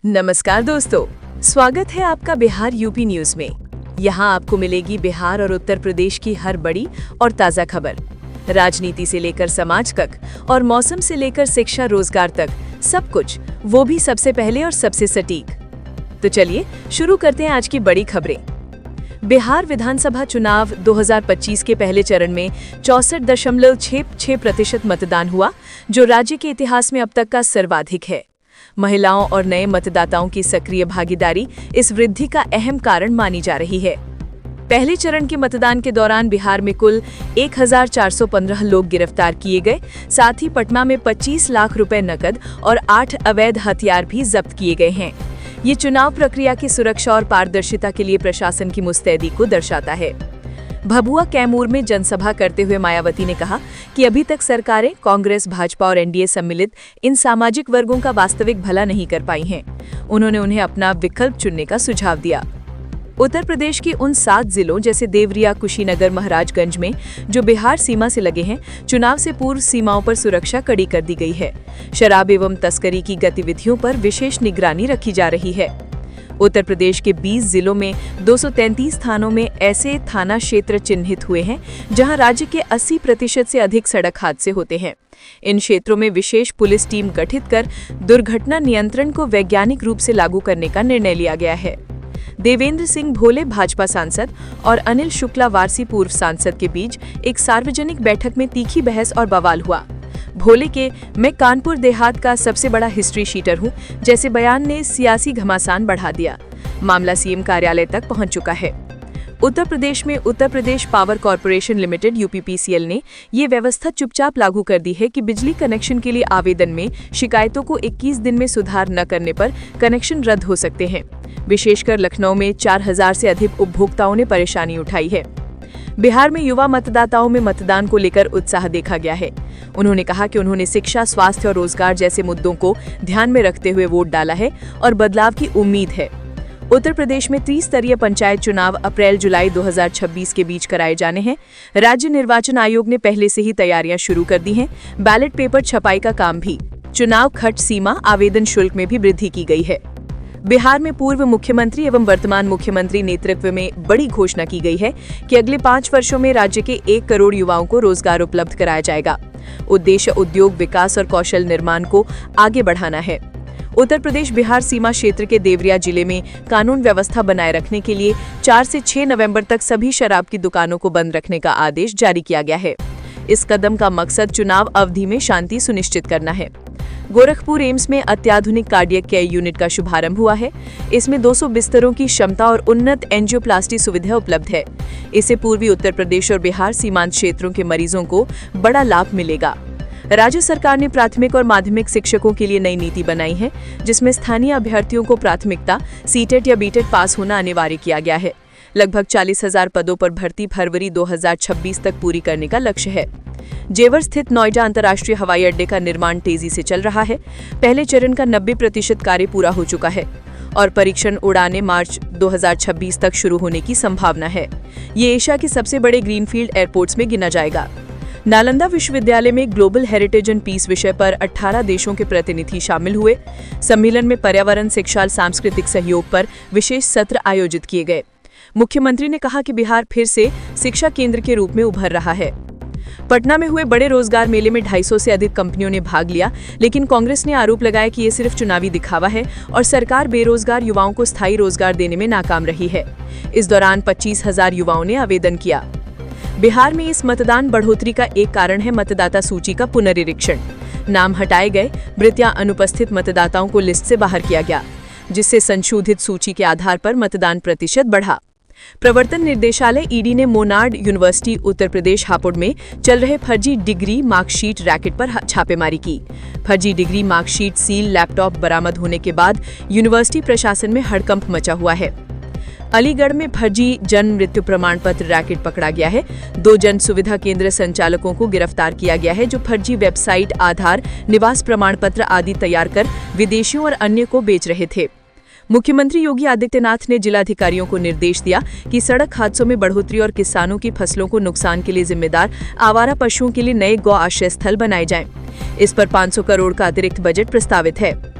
नमस्कार दोस्तों, स्वागत है आपका बिहार यूपी न्यूज में। यहाँ आपको मिलेगी बिहार और उत्तर प्रदेश की हर बड़ी और ताज़ा खबर। राजनीति से लेकर समाज तक और मौसम से लेकर शिक्षा रोजगार तक सब कुछ, वो भी सबसे पहले और सबसे सटीक। तो चलिए शुरू करते हैं आज की बड़ी खबरें। बिहार विधानसभा चुनाव 2025 के पहले चरण में 64.66% मतदान हुआ, जो राज्य के इतिहास में अब तक का सर्वाधिक है। महिलाओं और नए मतदाताओं की सक्रिय भागीदारी इस वृद्धि का अहम कारण मानी जा रही है। पहले चरण के मतदान के दौरान बिहार में कुल 1415 लोग गिरफ्तार किए गए। साथ ही पटना में 25 लाख रुपए नकद और 8 अवैध हथियार भी जब्त किए गए हैं। ये चुनाव प्रक्रिया की सुरक्षा और पारदर्शिता के लिए प्रशासन की मुस्तैदी को दर्शाता है। भभुआ कैमूर में जनसभा करते हुए मायावती ने कहा कि अभी तक सरकारें कांग्रेस, भाजपा और एनडीए सम्मिलित इन सामाजिक वर्गों का वास्तविक भला नहीं कर पाई हैं। उन्होंने उन्हें अपना विकल्प चुनने का सुझाव दिया। उत्तर प्रदेश के उन 7 जिलों जैसे देवरिया, कुशीनगर, महाराजगंज में जो बिहार सीमा से लगे हैं, चुनाव से पूर्व सीमाओं पर सुरक्षा कड़ी कर दी गई है। शराब एवं तस्करी की गतिविधियों पर विशेष निगरानी रखी जा रही है। उत्तर प्रदेश के 20 जिलों में 233 थानों में ऐसे थाना क्षेत्र चिन्हित हुए हैं जहां राज्य के 80% से अधिक सड़क हादसे होते हैं। इन क्षेत्रों में विशेष पुलिस टीम गठित कर दुर्घटना नियंत्रण को वैज्ञानिक रूप से लागू करने का निर्णय लिया गया है। देवेंद्र सिंह भोले भाजपा सांसद और अनिल शुक्ला वारसी पूर्व सांसद के बीच एक सार्वजनिक बैठक में तीखी बहस और बवाल हुआ। भोले के "मैं कानपुर देहात का सबसे बड़ा हिस्ट्री शीटर हूं" जैसे बयान ने सियासी घमासान बढ़ा दिया। मामला सीएम कार्यालय तक पहुंच चुका है। उत्तर प्रदेश में Uttar Pradesh power corporation limited UPPCL ने ये व्यवस्था चुपचाप लागू कर दी है कि बिजली कनेक्शन के लिए आवेदन में शिकायतों को 21 दिन में सुधार न करने पर कनेक्शन रद्द हो सकते हैं। विशेषकर लखनऊ में 4000 से अधिक उपभोक्ताओं ने परेशानी उठाई है। बिहार में युवा मतदाताओं में मतदान को लेकर उत्साह देखा गया है। उन्होंने कहा कि उन्होंने शिक्षा, स्वास्थ्य और रोजगार जैसे मुद्दों को ध्यान में रखते हुए वोट डाला है और बदलाव की उम्मीद है। उत्तर प्रदेश में त्रिस्तरीय पंचायत चुनाव अप्रैल-जुलाई 2026 के बीच कराए जाने हैं। राज्य निर्वाचन आयोग ने पहले से ही तैयारियां शुरू कर दी हैं। बैलेट पेपर छपाई का काम भी। चुनाव खर्च सीमा, आवेदन शुल्क में भी वृद्धि की गई है। बिहार में पूर्व मुख्यमंत्री एवं वर्तमान मुख्यमंत्री नेतृत्व में बड़ी घोषणा की गई है कि अगले 5 वर्षों में राज्य के 1 करोड़ युवाओं को रोजगार उपलब्ध कराया जाएगा। उद्देश्य उद्योग विकास और कौशल निर्माण को आगे बढ़ाना है। उत्तर प्रदेश बिहार सीमा क्षेत्र के देवरिया जिले में कानून व्यवस्था बनाए रखने के लिए 4 से 6 नवंबर तक सभी शराब की दुकानों को बंद रखने का आदेश जारी किया गया है। इस कदम का मकसद चुनाव अवधि में शांति सुनिश्चित करना है। गोरखपुर एम्स में अत्याधुनिक कार्डियक केयर यूनिट का शुभारंभ हुआ है। इसमें 200 बिस्तरों की क्षमता और उन्नत एंजियोप्लास्टी सुविधा उपलब्ध है। इससे पूर्वी उत्तर प्रदेश और बिहार सीमांत क्षेत्रों के मरीजों को बड़ा लाभ मिलेगा। राज्य सरकार ने प्राथमिक और माध्यमिक शिक्षकों के लिए नई नीति बनाई है, जिसमें स्थानीय अभ्यर्थियों को प्राथमिकता, सीटेट या बीटेट पास होना अनिवार्य किया गया है। लगभग 40,000 पदों पर भर्ती फरवरी 2026 तक पूरी करने का लक्ष्य है। जेवर स्थित नोएडा अंतर्राष्ट्रीय हवाई अड्डे का निर्माण तेजी से चल रहा है। पहले चरण का 90% कार्य पूरा हो चुका है और परीक्षण उड़ानें मार्च 2026 तक शुरू होने की संभावना है। ये एशिया के सबसे बड़े ग्रीनफील्ड एयरपोर्ट्स में गिना जाएगा। नालंदा विश्वविद्यालय में ग्लोबल हेरिटेज एंड पीस विषय पर 18 देशों के प्रतिनिधि शामिल हुए। सम्मेलन में पर्यावरण, शिक्षा और सांस्कृतिक सहयोग पर विशेष सत्र आयोजित किए गए। मुख्यमंत्री ने कहा कि बिहार फिर से शिक्षा केंद्र के रूप में उभर रहा है। पटना में हुए बड़े रोजगार मेले में 250 से अधिक कंपनियों ने भाग लिया, लेकिन कांग्रेस ने आरोप लगाया कि ये सिर्फ चुनावी दिखावा है और सरकार बेरोजगार युवाओं को स्थायी रोजगार देने में नाकाम रही है। इस दौरान 25,000 युवाओं ने आवेदन किया। बिहार में इस मतदान बढ़ोतरी का एक कारण है मतदाता सूची का पुनरीक्षण। नाम हटाए गए, मृत या अनुपस्थित मतदाताओं को लिस्ट से बाहर किया गया, जिससे संशोधित सूची के आधार पर मतदान प्रतिशत बढ़ा। प्रवर्तन निर्देशालय ईडी ने मोनार्ड यूनिवर्सिटी उत्तर प्रदेश हापुड़ में चल रहे फर्जी डिग्री मार्कशीट रैकेट पर छापेमारी की। फर्जी डिग्री मार्कशीट, सील, लैपटॉप बरामद होने के बाद यूनिवर्सिटी प्रशासन में हड़कंप मचा हुआ है। अलीगढ़ में फर्जी जन्म मृत्यु प्रमाण पत्र रैकेट पकड़ा गया है। 2 जन सुविधा केंद्र संचालकों को गिरफ्तार किया गया है, जो फर्जी वेबसाइट, आधार, निवास प्रमाण पत्र आदि तैयार कर विदेशियों और अन्य को बेच रहे थे। मुख्यमंत्री योगी आदित्यनाथ ने जिलाधिकारियों को निर्देश दिया कि सड़क हादसों में बढ़ोतरी और किसानों की फसलों को नुकसान के लिए जिम्मेदार आवारा पशुओं के लिए नए गौ आश्रय स्थल बनाए जाएं। इस पर 500 करोड़ का अतिरिक्त बजट प्रस्तावित है।